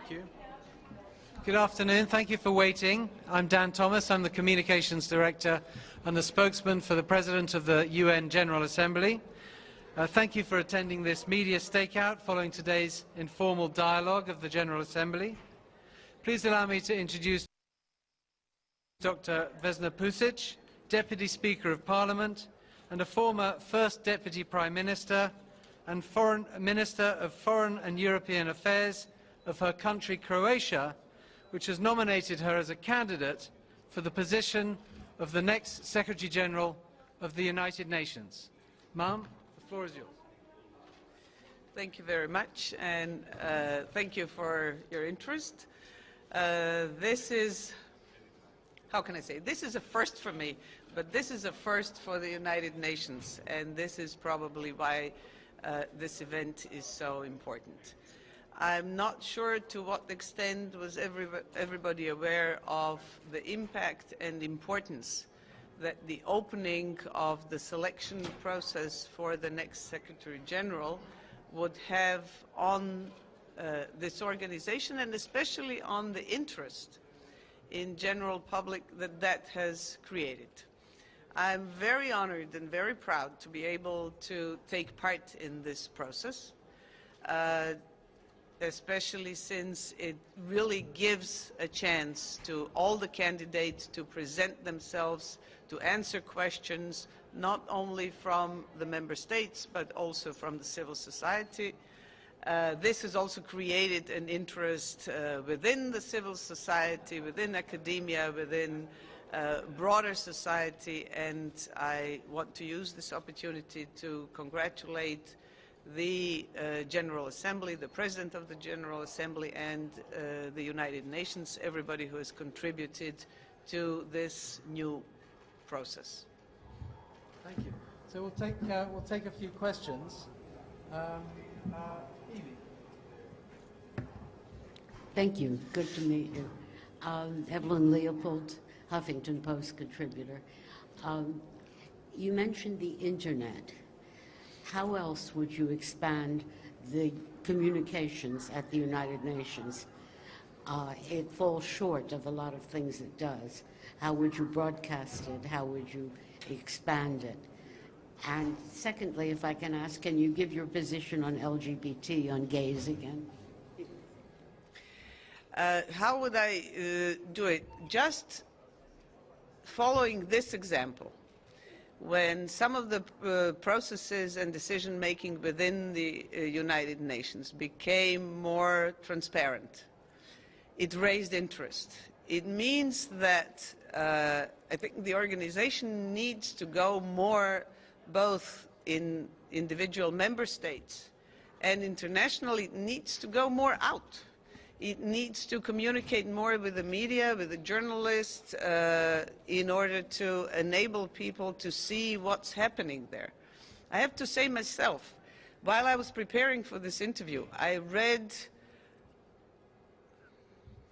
Thank you. Good afternoon. Thank you for waiting. I'm Dan Thomas. I'm the Communications Director and the spokesman for the President of the UN General Assembly. Thank you for attending this media stakeout following today's informal dialogue of the General Assembly. Please allow me to introduce Dr. Vesna Pusić, Deputy Speaker of Parliament and a former First Deputy Prime Minister and Minister of Foreign and European Affairs of her country, Croatia, which has nominated her as a candidate for the position of the next Secretary-General of the United Nations. Ma'am, the floor is yours. Thank you very much, and thank you for your interest. This is, how can I say, this is a first for me, but this is a first for the United Nations, and this is probably why this event is so important. I'm not sure to what extent was everybody aware of the impact and importance that the opening of the selection process for the next Secretary General would have on this organization, and especially on the interest in general public that has created. I'm very honored and very proud to be able to take part in this process. Especially since it really gives a chance to all the candidates to present themselves, to answer questions, not only from the member states, but also from the civil society. This has also created an interest within the civil society, within academia, within broader society, and I want to use this opportunity to congratulate the General Assembly, the President of the General Assembly, and the United Nations, everybody who has contributed to this new process. Thank you. So we'll take a few questions. Evie. Thank you. Good to meet you. Evelyn Leopold, Huffington Post contributor. You mentioned the Internet. How else would you expand the communications at the United Nations? It falls short of a lot of things it does. How would you broadcast it? How would you expand it? And secondly, if I can ask, can you give your position on LGBT, on gays again? How would I do it? Just following this example. When some of the processes and decision-making within the United Nations became more transparent, it raised interest. It means that I think the organization needs to go more both in individual member states and internationally. It needs to go more out. It needs to communicate more with the media, with the journalists, in order to enable people to see what's happening there. I have to say myself, while I was preparing for this interview, I read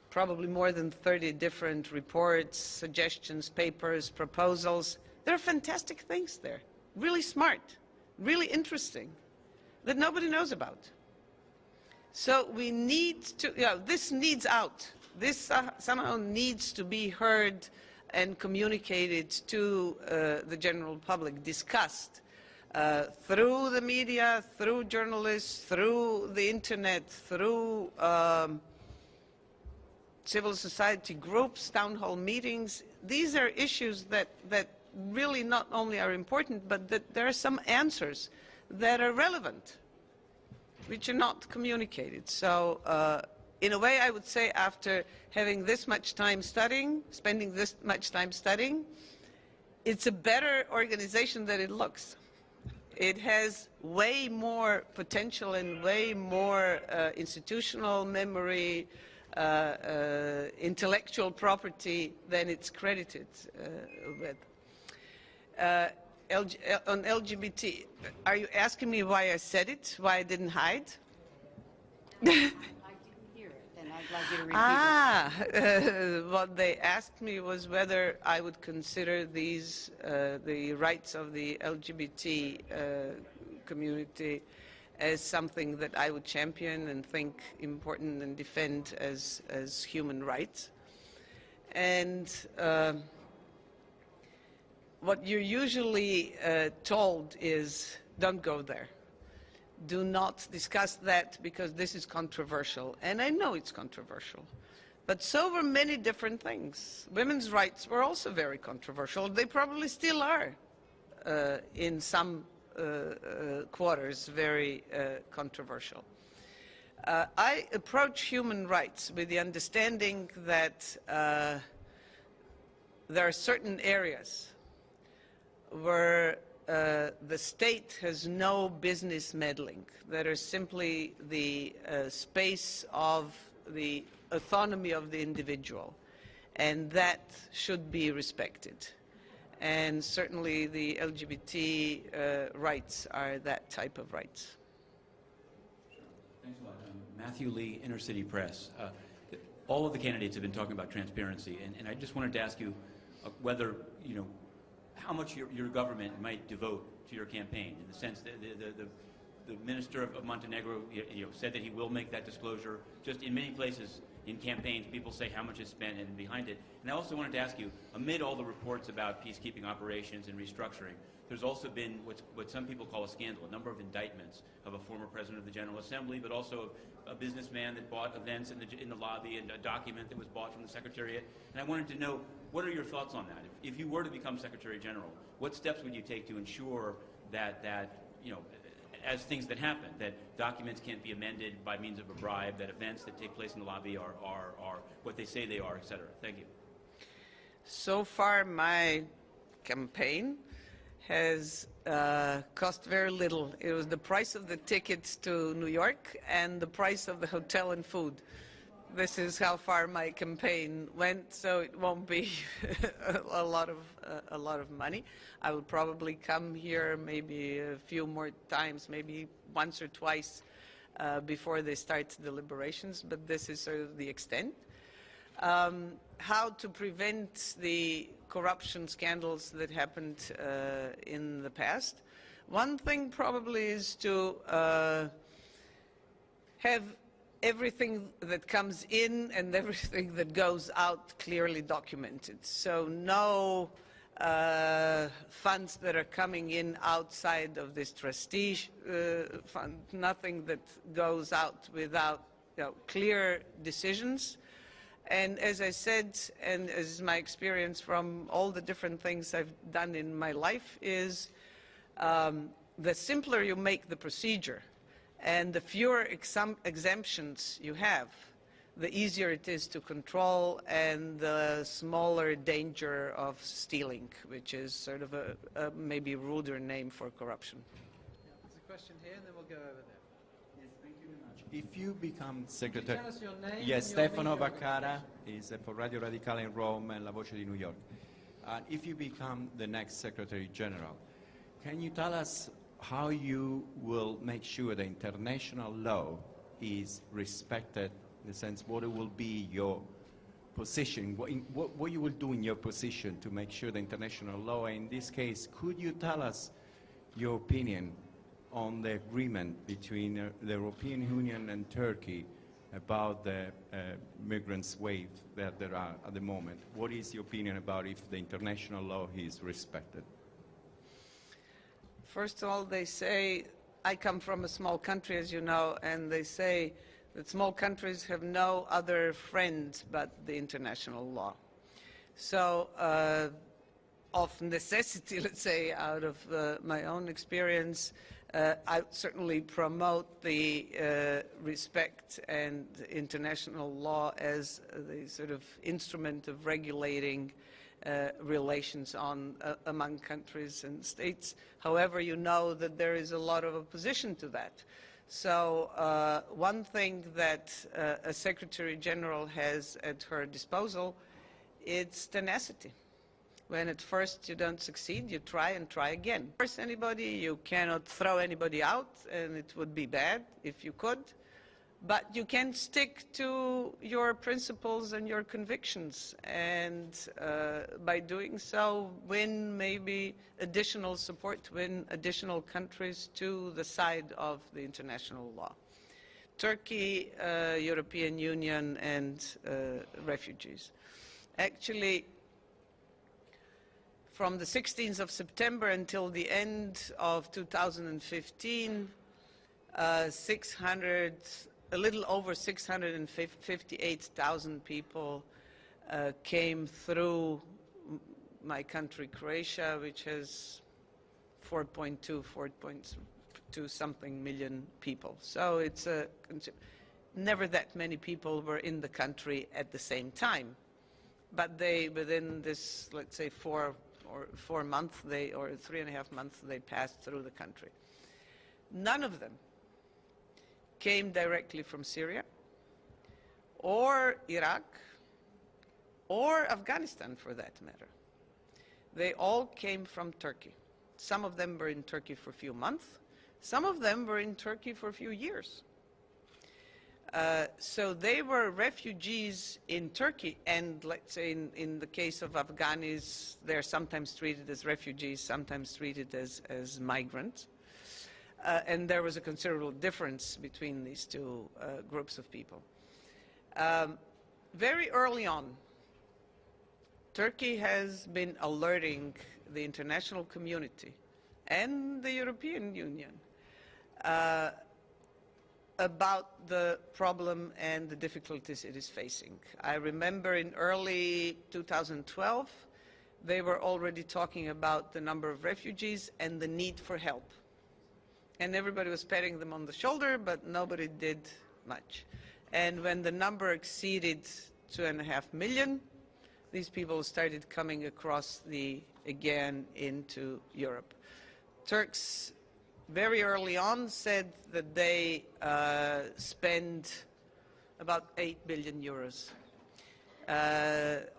probably more than 30 different reports, suggestions, papers, proposals. There are fantastic things there, really smart, really interesting, that nobody knows about. So we need to, this needs out. This somehow needs to be heard and communicated to the general public, discussed through the media, through journalists, through the internet, through civil society groups, town hall meetings. These are issues that really not only are important, but that there are some answers that are relevant, which are not communicated. So in a way, I would say after having this much time studying, spending this much time studying, it's a better organization than it looks. It has way more potential and way more institutional memory, intellectual property than it's credited with. On LGBT, are you asking me why I said it, why I didn't hide? I didn't hear it, and I'd like you to repeat it. What they asked me was whether I would consider these, the rights of the LGBT community as something that I would champion and think important and defend as human rights. And what you're usually told is, don't go there. Do not discuss that because this is controversial. And I know it's controversial. But so were many different things. Women's rights were also very controversial. They probably still are in some quarters very controversial. I approach human rights with the understanding that there are certain areas where the state has no business meddling, that are simply the space of the autonomy of the individual, and that should be respected. And certainly the LGBT rights are that type of rights. Thanks a lot. Matthew Lee, Inner City Press. All of the candidates have been talking about transparency, and I just wanted to ask you whether, you know, how much your government might devote to your campaign, in the sense that the minister of Montenegro said that he will make that disclosure. Just in many places in campaigns, people say how much is spent and behind it. And I also wanted to ask you, amid all the reports about peacekeeping operations and restructuring, there's also been what some people call a scandal, a number of indictments of a former president of the General Assembly, but also a businessman that bought events in the lobby, and a document that was bought from the Secretariat. And I wanted to know, what are your thoughts on that? If you were to become Secretary General, what steps would you take to ensure that you know, as things that happen, that documents can't be amended by means of a bribe, that events that take place in the lobby are what they say they are, et cetera? Thank you. So far, my campaign has cost very little. It was the price of the tickets to New York and the price of the hotel and food. This is how far my campaign went, so it won't be a lot of money. I will probably come here maybe a few more times, maybe once or twice before they start deliberations, but this is sort of the extent. How to prevent the corruption scandals that happened in the past? One thing probably is to have everything that comes in and everything that goes out clearly documented. So no funds that are coming in outside of this prestige fund, nothing that goes out without clear decisions. And as I said, and as my experience from all the different things I've done in my life is, the simpler you make the procedure and the fewer exemptions you have, the easier it is to control, and the smaller danger of stealing, which is sort of a maybe ruder name for corruption. There's a question here, and then we'll go over there. Yes, thank you very much. If you become secretary... Can you tell us your name? Yes, and your Stefano media Vaccara is for Radio Radicale in Rome and La Voce di New York. If you become the next Secretary General, can you tell us how you will make sure the international law is respected, in the sense what will be your position, what you will do in your position to make sure the international law, in this case, could you tell us your opinion on the agreement between the European Union and Turkey about the migrants wave that there are at the moment? What is your opinion about if the international law is respected? First of all, they say, I come from a small country, as you know, and they say that small countries have no other friend but the international law. So, of necessity, let's say, out of my own experience, I certainly promote the respect and international law as the sort of instrument of regulating relations among countries and states. However, you know that there is a lot of opposition to that. So one thing that a Secretary General has at her disposal, it's tenacity. When at first you don't succeed, you try and try again. Force anybody, you cannot throw anybody out, and it would be bad if you could. But you can stick to your principles and your convictions, and by doing so, win maybe additional support, win additional countries to the side of the international law. Turkey, European Union, and refugees. Actually, from the 16th of September until the end of 2015, a little over 658,000 people came through my country, Croatia, which has 4.2 something million people. So it's never that many people were in the country at the same time. But they, within this, let's say, 4 months, or 3.5 months, they passed through the country. None of them came directly from Syria, or Iraq, or Afghanistan, for that matter. They all came from Turkey. Some of them were in Turkey for a few months. Some of them were in Turkey for a few years. So they were refugees in Turkey, and let's say in the case of Afghanis, they're sometimes treated as refugees, sometimes treated as migrants. And there was a considerable difference between these two groups of people. Very early on, Turkey has been alerting the international community and the European Union about the problem and the difficulties it is facing. I remember in early 2012, they were already talking about the number of refugees and the need for help. And everybody was patting them on the shoulder, but nobody did much. And when the number exceeded 2.5 million, these people started coming across again into Europe. Turks very early on said that they spend about 8 billion euros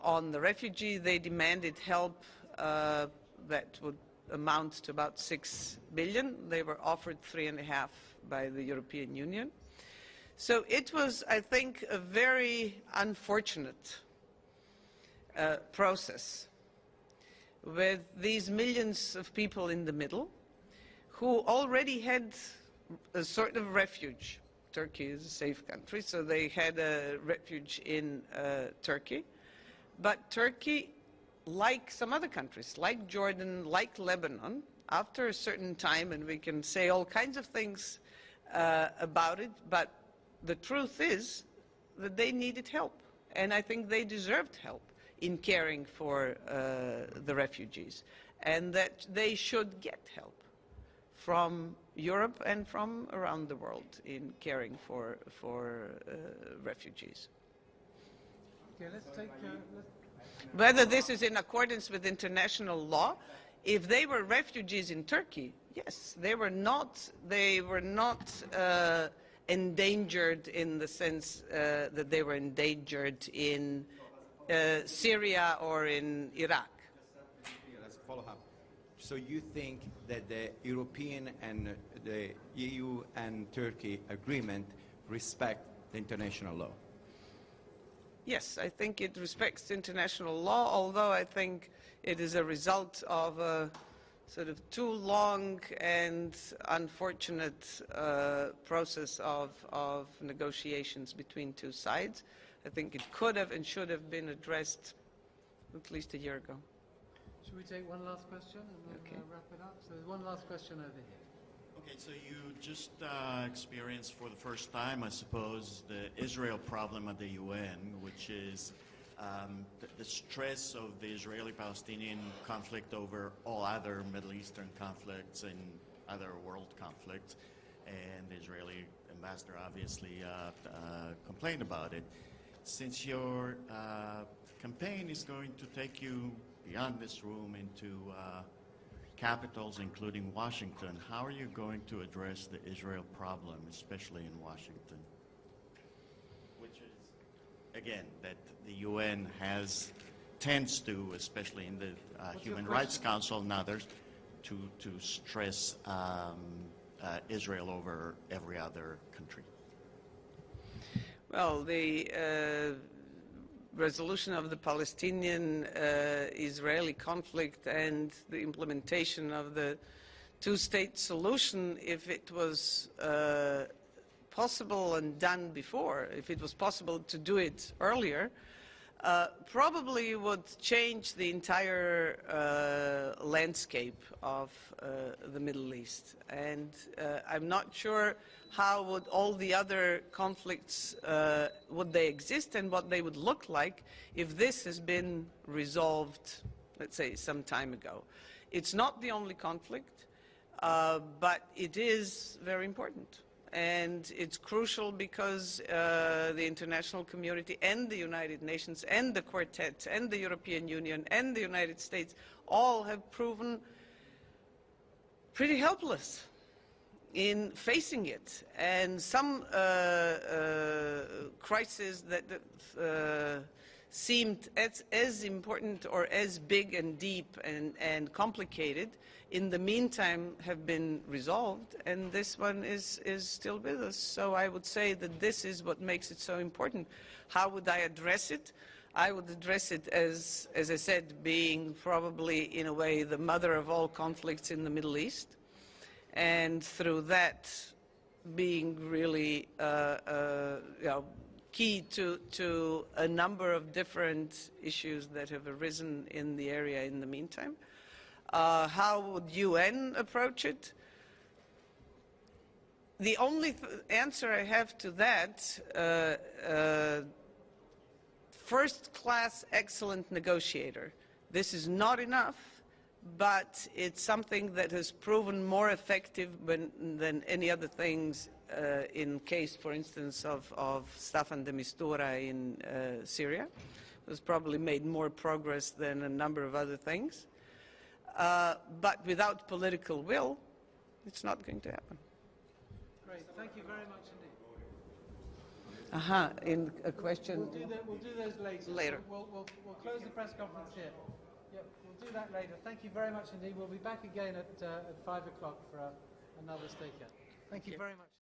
on the refugee. They demanded help that would amount to about 6 billion. They were offered 3.5 by the European Union. So it was, I think, a very unfortunate process with these millions of people in the middle who already had a sort of refuge. Turkey is a safe country, so they had a refuge in Turkey. But Turkey, like some other countries, like Jordan, like Lebanon, after a certain time, and we can say all kinds of things about it, but the truth is that they needed help. And I think they deserved help in caring for the refugees, and that they should get help from Europe and from around the world in caring for refugees. Okay, let's take... Whether this is in accordance with international law, if they were refugees in Turkey, yes, they were not endangered in the sense that they were endangered in Syria or in Iraq. Let's follow up. So you think that the European and the EU and Turkey agreement respect the international law? Yes, I think it respects international law, although I think it is a result of a sort of too long and unfortunate process of negotiations between two sides. I think it could have and should have been addressed at least a year ago. Should we take one last question and then wrap it up? So there's one last question over here. Okay, so you just experienced for the first time, I suppose, the Israel problem at the UN, which is the stress of the Israeli-Palestinian conflict over all other Middle Eastern conflicts and other world conflicts. And the Israeli ambassador obviously complained about it. Since your campaign is going to take you beyond this room into capitals, including Washington, how are you going to address the Israel problem, especially in Washington? Which is, again, that the UN tends to, especially in the Human Rights Council and others, to stress Israel over every other country. Well, the resolution of the Palestinian-Israeli conflict and the implementation of the two-state solution, if it was possible and done before, if it was possible to do it earlier, probably would change the entire landscape of the Middle East. And I'm not sure how would all the other conflicts, would they exist and what they would look like if this has been resolved, let's say, some time ago. It's not the only conflict, but it is very important. And it's crucial because the international community and the United Nations and the Quartet and the European Union and the United States all have proven pretty helpless in facing it. And some crises that seemed as important or as big and deep and complicated in the meantime have been resolved, and this one is still with us. So I would say that this is what makes it so important. How would I address it? I would address it as I said, being probably in a way the mother of all conflicts in the Middle East, and through that being really key to a number of different issues that have arisen in the area in the meantime. How would UN approach it? The only answer I have to that, first-class excellent negotiator. This is not enough, but it's something that has proven more effective than any other things in case, for instance, of Staffan de Mistura in Syria. It has probably made more progress than a number of other things. But without political will, it's not going to happen. Great. Thank you very much indeed. In a question. We'll do those later. We'll close the press conference here. Yeah, we'll do that later. Thank you very much indeed. We'll be back again at 5 o'clock for another stakeout. Thank you very much.